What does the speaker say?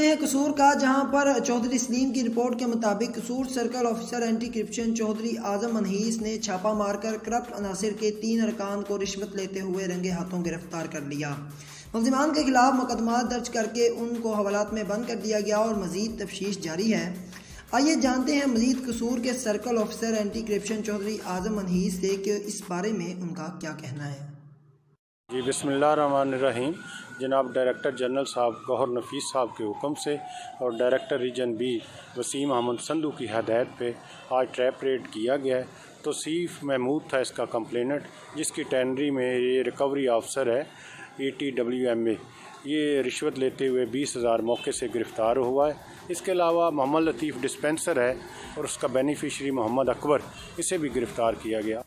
करते हैं कसूर का, जहां पर चौधरी सलीम की रिपोर्ट के मुताबिक Kasur circle officer anti corruption Chaudhry Azam अनहीस ने छापा मारकर करप्ट अनासिर के 3 अरकान को रिश्वत लेते हुए रंगे हाथों गिरफ्तार कर लिया। मुल्जिमान के खिलाफ मुकदमा दर्ज करके उनको हवालात में बंद कर दिया गया और मजीद तफ्तीश जारी है। आइए जानते हैं मजीद कसूर के circle officer anti corruption Chaudhry Azam अनहीस से कि इस बारे में उनका क्या कहना है। जी बिस्मिल्लाहिर्रहमानिर्रहीम। जनाब डायरेक्टर जनरल साहब गौहर नफीस साहब के हुक्म से और director region B Waseem Ahmed Sandhu की हदायत पे आज ट्रैप रेड किया गया है। तो सीफ महमूद था इसका कंप्लेनेंट, जिसकी टेनरी में ये रिकवरी ऑफिसर है ATWMA, ये रिश्वत लेते हुए 20,000 मौके से गिरफ़्तार हुआ है। इसके अलावा मोहम्मद लतीफ़ डिस्पेंसर है और उसका बेनिफिशरी मोहम्मद अकबर, इसे भी गिरफ़्तार किया गया।